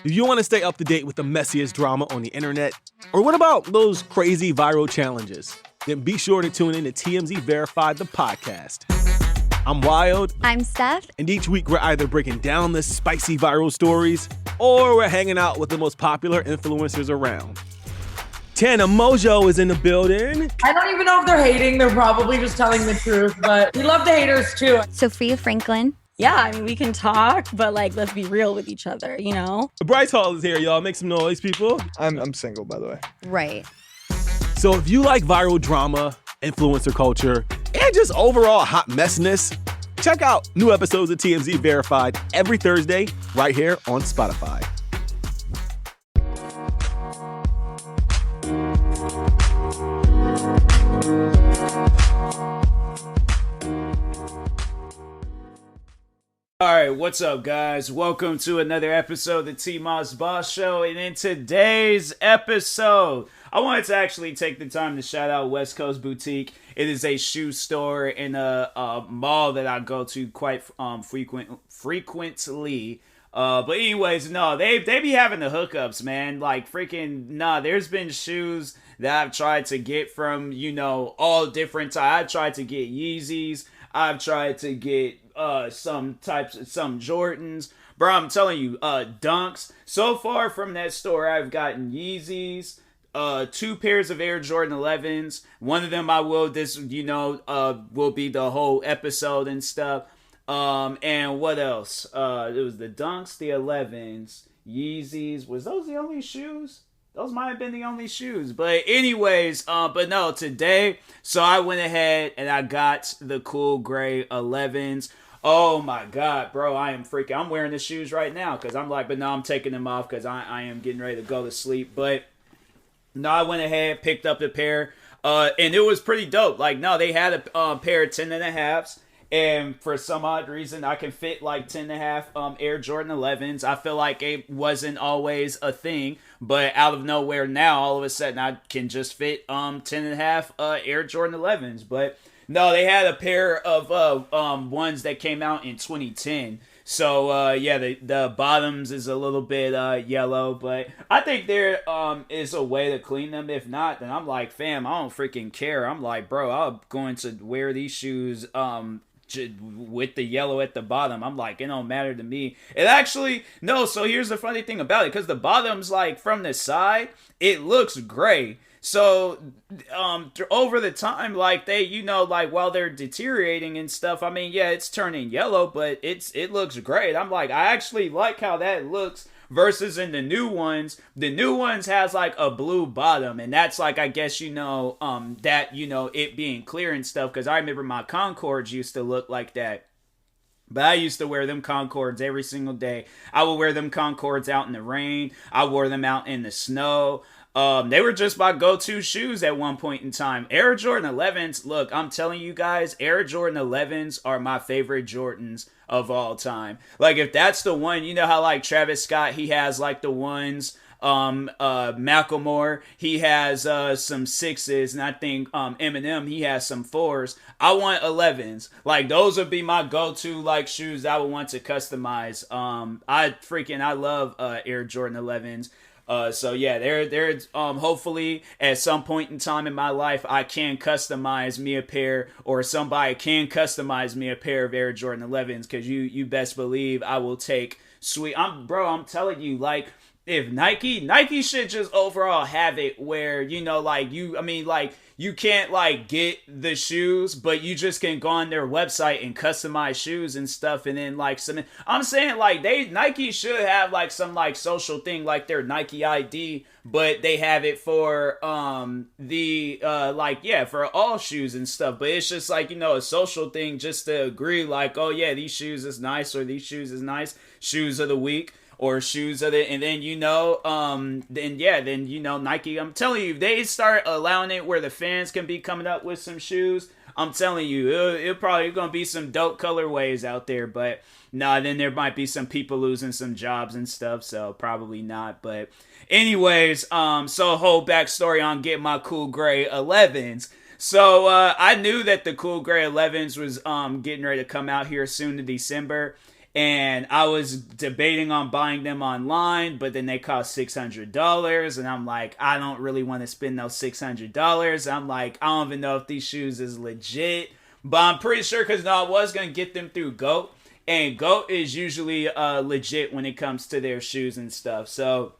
Do you want to stay up to date with the messiest drama on the internet? Or what about those crazy viral challenges? Then be sure to tune in to TMZ Verified, the podcast. I'm Wild. I'm Steph. And each week we're either breaking down the spicy viral stories or we're hanging out with the most popular influencers around. Tana Mojo is in the building. I don't even know if they're hating. They're probably just telling the truth, but we love the haters too. Sophia Franklin. Yeah, I mean, we can talk, but let's be real with each other, you know? Bryce Hall is here, y'all. Make some noise, people. I'm single, by the way. Right. So if you like viral drama, influencer culture, and just overall hot messiness, check out new episodes of TMZ Verified every Thursday right here on Spotify. All right, what's up, guys? Welcome to another episode of the TMossBoss Show. And in today's episode, I wanted to actually take the time to shout out West Coast Boutique. It is a shoe store in a mall that I go to quite frequently. But anyways, no, they be having the hookups, man. There's been shoes that I've tried to get from, all different types. I've tried to get Yeezys. I've tried to get some Jordans. Bro, I'm telling you, Dunks. So far from that store, I've gotten Yeezys, 2 pairs of Air Jordan 11s. One of them will be the whole episode and stuff. And what else? It was the Dunks, the 11s, Yeezys. Was those the only shoes? Those might have been the only shoes. But anyways, but no, today, so I went ahead and I got the cool gray 11s. Oh my God, bro, I'm wearing the shoes right now because I'm taking them off because I am getting ready to go to sleep. But no, I went ahead, picked up the pair, and it was pretty dope. They had a pair of 10.5s. And for some odd reason, I can fit 10.5 Air Jordan 11s. I feel like it wasn't always a thing, but out of nowhere now, all of a sudden, I can just fit 10.5 Air Jordan 11s. But no, they had a pair of ones that came out in 2010. So the bottoms is a little bit yellow, but I think there is a way to clean them. If not, then I'm like, fam, I don't freaking care. I'm like, bro, I'm going to wear these shoes with the yellow at the bottom. I'm like, it don't matter to me. It actually, no, so here's the funny thing about it, because the bottoms, from the side, it looks gray. So, over the time, while they're deteriorating and stuff, I mean, yeah, it's turning yellow, but it looks great. I'm like, I actually like how that looks versus in the new ones. The new ones has, a blue bottom, and that's, I guess, it being clear and stuff, because I remember my Concords used to look like that. But I used to wear them Concords every single day. I would wear them Concords out in the rain. I wore them out in the snow. They were just my go-to shoes at one point in time. Air Jordan 11s, look, I'm telling you guys, Air Jordan 11s are my favorite Jordans of all time. If that's the one, you know how Travis Scott, he has the ones, Macklemore, he has some 6s, and I think Eminem, he has some 4s. I want 11s. Those would be my go-to shoes I would want to customize. I love Air Jordan 11s. So yeah, they're hopefully at some point in time in my life, I can customize me a pair, or somebody can customize me a pair of Air Jordan 11s, because you best believe I will take I'm telling you, if Nike should just overall have it where, you can't get the shoes, but you just can go on their website and customize shoes and stuff. And then I'm saying Nike should have some social thing, their Nike ID, but they have it for for all shoes and stuff. But it's just a social thing just to agree oh yeah, these shoes is nice, or these shoes is nice, shoes of the week. Or shoes of it, and then Nike, I'm telling you, if they start allowing it where the fans can be coming up with some shoes, I'm telling you, it'll probably gonna be some dope colorways out there. But then there might be some people losing some jobs and stuff, so probably not. But anyways, so whole backstory on getting my cool gray 11s. So I knew that the cool gray 11s was getting ready to come out here soon in December. and I was debating on buying them online, but then they cost $600, and I'm like, I don't really want to spend those $600. I'm like, I don't even know if these shoes is legit, but I'm pretty sure because I was going to get them through GOAT, and GOAT is usually legit when it comes to their shoes and stuff, so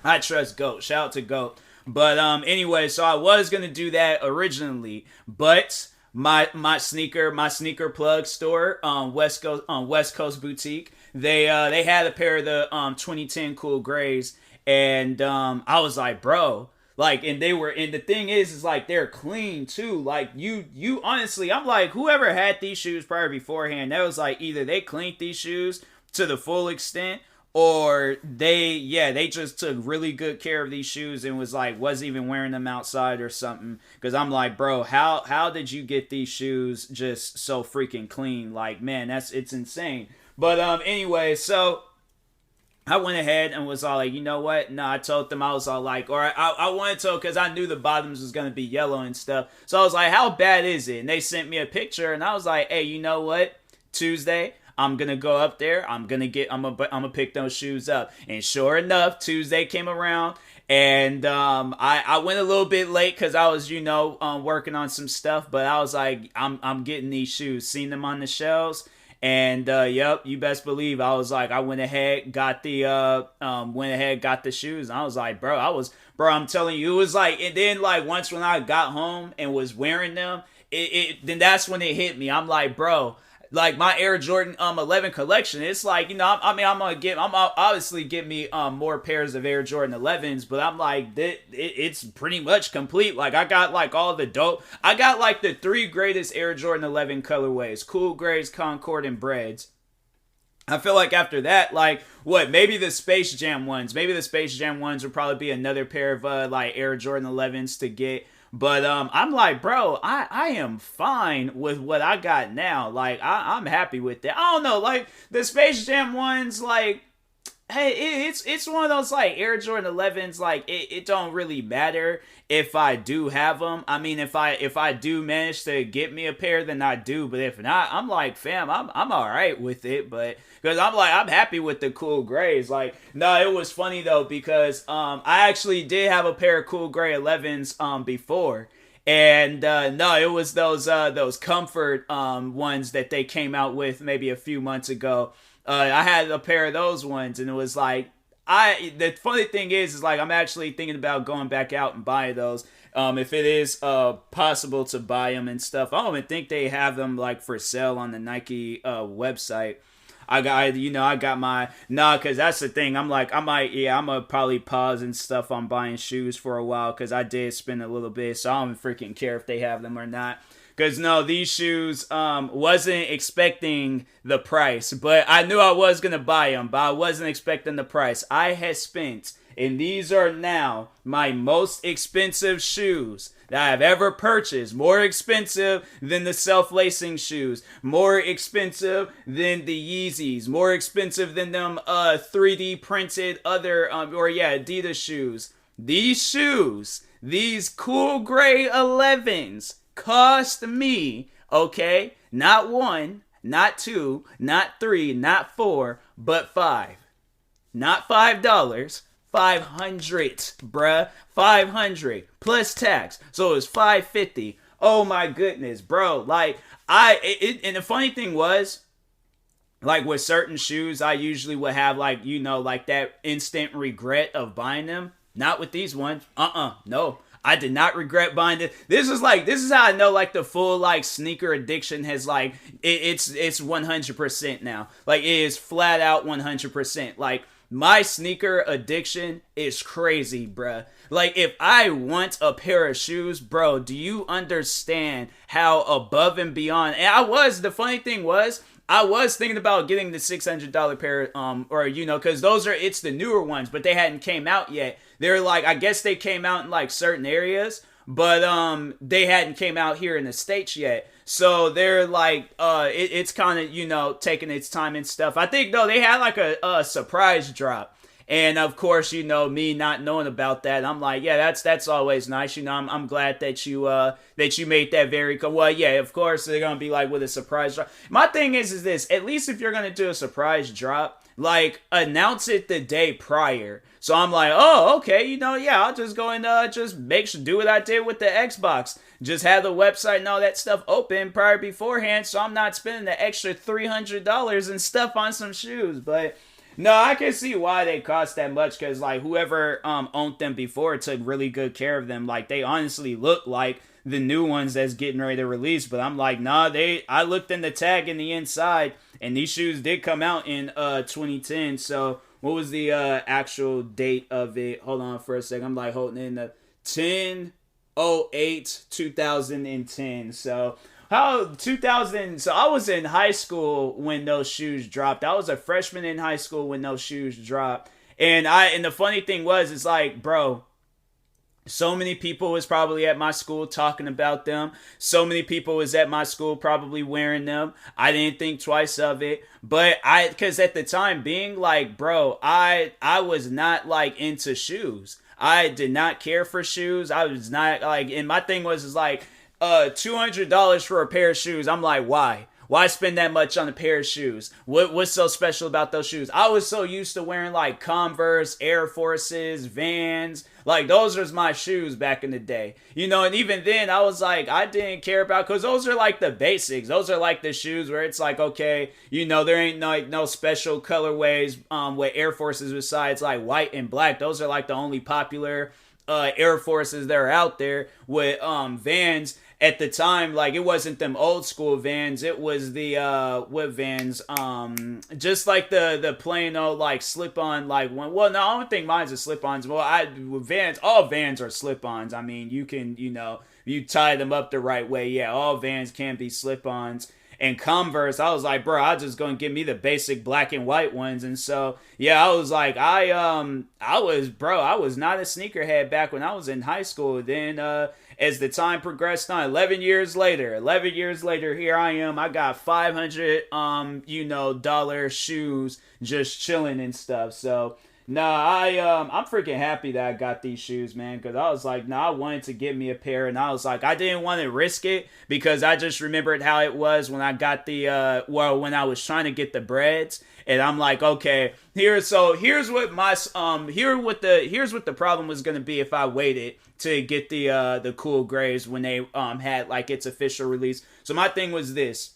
I trust GOAT. Shout out to GOAT. But anyway, so I was going to do that originally, but my sneaker plug store, West Coast Boutique, they had a pair of the 2010 Cool Grays, and I was like, bro, like, and the thing is like they're clean too. Like you honestly, I'm like, whoever had these shoes prior beforehand, that was like either they cleaned these shoes to the full extent, or they just took really good care of these shoes and wasn't even wearing them outside or something. Because I'm like, bro, how did you get these shoes just so freaking clean? Like, man, it's insane. But anyway, so I went ahead and was all like, you know what? No, I told them, I was all like, or I wanted to, because I knew the bottoms was going to be yellow and stuff. So I was like, how bad is it? And they sent me a picture, and I was like, hey, you know what? Tuesday, I'm gonna go up there. I'm gonna pick those shoes up. And sure enough, Tuesday came around, and I went a little bit late because I was working on some stuff. But I was like, I'm getting these shoes. Seen them on the shelves, and yep, you best believe I was like, I went ahead, got the shoes. And I was like, bro, I'm telling you, it was like, and then like once when I got home and was wearing them, then that's when it hit me. I'm like, bro. Like my Air Jordan 11 collection, it's like, I'm obviously get me more pairs of Air Jordan 11s, but I'm like, it's pretty much complete. Like I got like all the dope. I got like the 3 greatest Air Jordan 11 colorways: Cool Grays, Concord, and Breads. I feel like after that, like maybe the Space Jam ones would probably be another pair of like Air Jordan 11s to get. But I'm like, bro, I am fine with what I got now. Like I'm happy with that. I don't know, like the Space Jam ones, like, hey, it's one of those like Air Jordan 11s. Like it don't really matter if I do have them. I mean, if I do manage to get me a pair, then I do. But if not, I'm like, fam, I'm all right with it. But because I'm happy with the Cool Grays. Like, no, it was funny though because I actually did have a pair of Cool Gray 11s before. And no, it was those Comfort ones that they came out with maybe a few months ago. I had a pair of those ones, and it was like, the funny thing is like, I'm actually thinking about going back out and buying those. If it is possible to buy them and stuff. I don't even think they have them like for sale on the Nike website. I got my, cause that's the thing. I'm gonna probably pause and stuff on buying shoes for a while, cause I did spend a little bit, so I don't freaking care if they have them or not. Cause no, these shoes, wasn't expecting the price, but I knew I was gonna buy them, but I wasn't expecting the price. I had spent, and these are now my most expensive shoes that I've ever purchased. More expensive than the self-lacing shoes. More expensive than the Yeezys. More expensive than them 3D printed other Adidas shoes. These shoes, these Cool Gray 11s, cost me, okay, not 1, not 2, not 3, not 4, but 5. Not $5. 500, bruh. 500 plus tax, so it's $550. Oh my goodness, bro. Like and the funny thing was, like with certain shoes, I usually would have like like that instant regret of buying them. Not with these ones. No. I did not regret buying it. This is how I know like the full like sneaker addiction has like it's 100% now. Like it is flat out 100%. Like my sneaker addiction is crazy, bruh. Like, if I want a pair of shoes, bro, do you understand how above and beyond? And the funny thing was, I was thinking about getting the $600 pair, because it's the newer ones, but they hadn't came out yet. They're like, I guess they came out in like certain areas, but they hadn't came out here in the States yet. So they're like, it's kind of, taking its time and stuff. I think, though, they had like a surprise drop. And of course, you know, me not knowing about that, I'm like, yeah, that's always nice. You know, I'm glad that you made that very well. Yeah, of course they're gonna be like with a surprise drop. My thing is this: at least if you're gonna do a surprise drop, like announce it the day prior. So I'm like, oh, okay, you know, yeah, I'll just go and just do what I did with the Xbox. Just have the website and all that stuff open prior beforehand, so I'm not spending the extra $300 and stuff on some shoes. But no, I can see why they cost that much, because like whoever owned them before took really good care of them. Like they honestly look like the new ones that's getting ready to release. But I'm like, nah, I looked in the tag in the inside, and these shoes did come out in 2010. So what was the actual date of it? Hold on for a second. I'm like holding in the 10/08/2010. So how 2000? So I was in high school when those shoes dropped. I was a freshman in high school when those shoes dropped. And the funny thing was, it's like, bro, so many people was probably at my school talking about them. So many people was at my school probably wearing them. I didn't think twice of it. But because at the time being, like, bro, I was not like into shoes. I did not care for shoes. I was not like, and my thing was, is like, $200 for a pair of shoes. I'm like, why? Why spend that much on a pair of shoes? What's so special about those shoes? I was so used to wearing like Converse, Air Forces, Vans. Like those was my shoes back in the day. You know, and even then I was like, I didn't care about, because those are like the basics. Those are like the shoes where it's like, okay, you know, there ain't no special colorways with Air Forces besides like white and black. Those are like the only popular Air Forces that are out there. With Vans at the time, like it wasn't them old school Vans, it was the what Vans, just like the plain old like slip-on, like one. Well, no, I don't think mine's a slip-ons. Well, Vans, all Vans are slip-ons. I mean, you can, you know, you tie them up the right way. Yeah, all Vans can be slip-ons. And Converse, I was like, bro, I just gonna give me the basic black and white ones. And so, yeah, I was like, I was not a sneakerhead back when I was in high school. Then, as the time progressed on, 11 years later, here I am. I got $500, dollar shoes just chilling and stuff. So, no, I'm freaking happy that I got these shoes, man, because I was like, no, I wanted to get me a pair, and I was like, I didn't want to risk it, because I just remembered how it was when I got when I was trying to get the breads, and I'm like, okay, here's what the problem was gonna be if I waited to get the cool grays when they had like its official release. So my thing was this.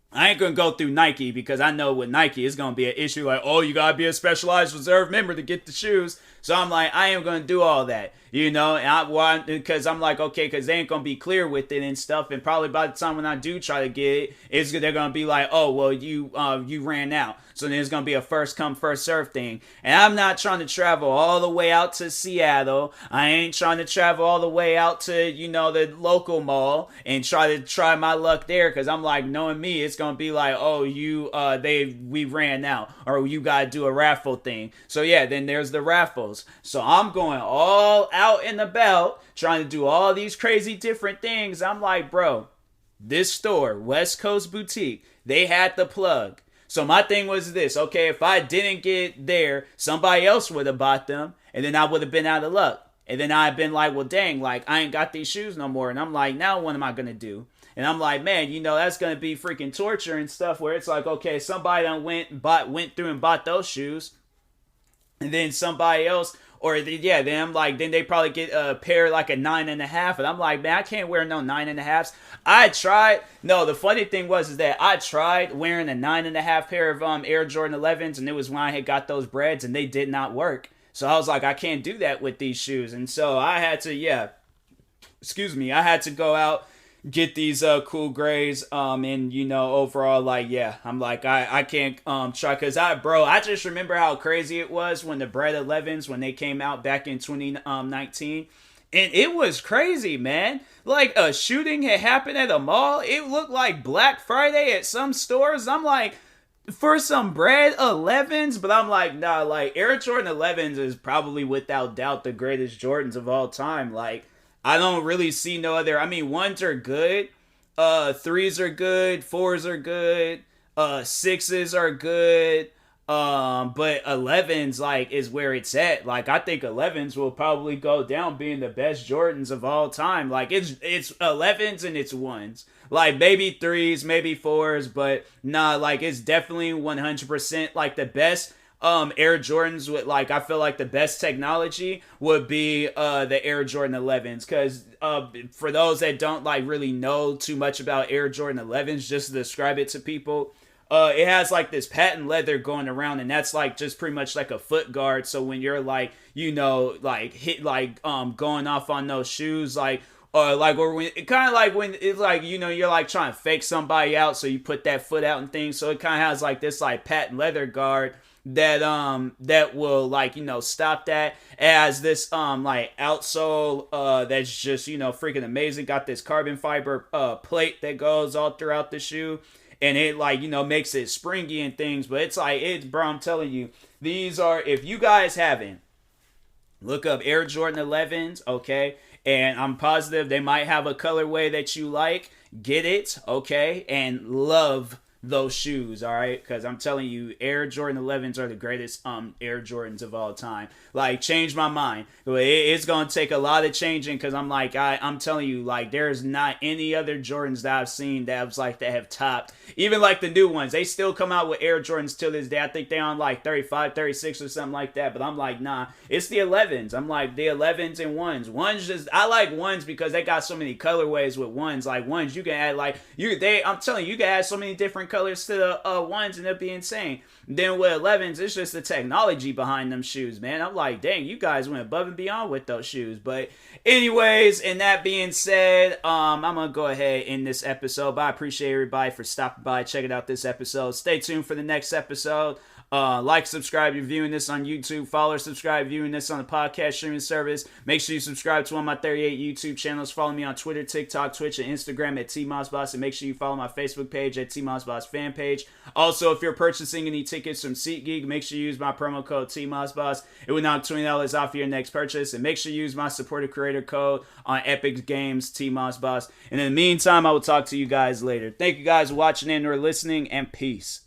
I ain't gonna go through Nike, because I know with Nike it's gonna be an issue, like, oh, you gotta be a specialized reserve member to get the shoes. So I'm like, I ain't gonna do all that, and because I'm like, okay, because they ain't gonna be clear with it and stuff, and probably by the time when I do try to get it, they're gonna be like, oh, well, you ran out. So then it's gonna be a first come first serve thing, and I'm not trying to travel all the way out to Seattle. I ain't trying to travel all the way out to the local mall and try my luck there, because I'm like, knowing me, it's gonna be like, oh, we ran out, or you gotta do a raffle thing. So yeah, then there's the raffles. So I'm going all out and about trying to do all these crazy different things. I'm like, bro, this store, West Coast Boutique, they had the plug. So my thing was this, okay, if I didn't get there, somebody else would have bought them, and then I would have been out of luck. And then I'd been like, well, dang, like, I ain't got these shoes no more. And I'm like, now what am I going to do? And I'm like, man, that's going to be freaking torture and stuff, where it's like, okay, somebody done went through and bought those shoes. And then somebody else, then I'm like, then they probably get a pair like a 9.5, and I'm like, man, I can't wear no 9.5s. I tried. No, the funny thing was that I tried wearing a 9.5 pair of Air Jordan 11s, and it was when I had got those breads, and they did not work. So I was like, I can't do that with these shoes, and so I had to, I had to go out, get these cool grays, and overall, like, yeah, I'm like, I can't try, because I just remember how crazy it was when the bread 11s, when they came out back in 2019, and it was crazy, man. Like, a shooting had happened at a mall. It looked like Black Friday at some stores. I'm like, for some bread 11s, but I'm like, nah, like, Air Jordan 11s is probably without doubt the greatest Jordans of all time. Like, I don't really see no other. I mean, ones are good, threes are good, fours are good, sixes are good. But 11s like is where it's at. Like I think 11s will probably go down being the best Jordans of all time. Like it's 11s and it's ones. Like maybe 3s, maybe 4s, but nah, like it's definitely 100% like the best Air Jordans with like I feel like the best technology would be the Air Jordan 11s, because for those that don't like really know too much about Air Jordan 11s, just to describe it to people, it has like this patent leather going around, and that's like just pretty much like a foot guard. So when you're like, you know, like hit like going off on those shoes, like or when it kind of like when it's like, you know, you're like trying to fake somebody out, so you put that foot out and things. So it kind of has like this like patent leather guard that will like, you know, stop that. It has this like outsole that's just, you know, freaking amazing. Got this carbon fiber plate that goes all throughout the shoe, and it like, you know, makes it springy and things. But it's like, it's, bro, I'm telling you, these are, if you guys haven't, look up Air Jordan 11s, okay? And I'm positive they might have a colorway that you like. Get it, okay? And love those shoes, all right? Because I'm telling you, Air Jordan 11s are the greatest Air Jordans of all time. Like, change my mind. It's gonna take a lot of changing, because I'm like, I'm telling you, like, there's not any other Jordans that I've seen that was like that have topped. Even like the new ones, they still come out with Air Jordans till this day. I think they're on like 35, 36 or something like that. But I'm like, nah, it's the 11s. I'm like, the 11s and ones. Ones just, I like ones because they got so many colorways with ones. Like ones, you can add like I'm telling you, you can add so many different colors to the ones, and it'll be insane. Then with 11s, it's just the technology behind them shoes, man. I'm like, dang, you guys went above and beyond with those shoes. But anyways, and that being said, I'm gonna go ahead and end this episode. But I appreciate everybody for stopping by, checking out this episode. Stay tuned for the next episode. Like, subscribe, you're viewing this on YouTube. Follow or subscribe, viewing this on the podcast streaming service. Make sure you subscribe to one of my 38 YouTube channels. Follow me on Twitter, TikTok, Twitch, and Instagram at TMossBoss. And make sure you follow my Facebook page at TMossBoss fan page. Also, if you're purchasing any tickets from SeatGeek, make sure you use my promo code TMossBoss. It will knock $20 off your next purchase. And make sure you use my supported creator code on Epic Games, TMossBoss. And in the meantime, I will talk to you guys later. Thank you guys for watching and or listening, and peace.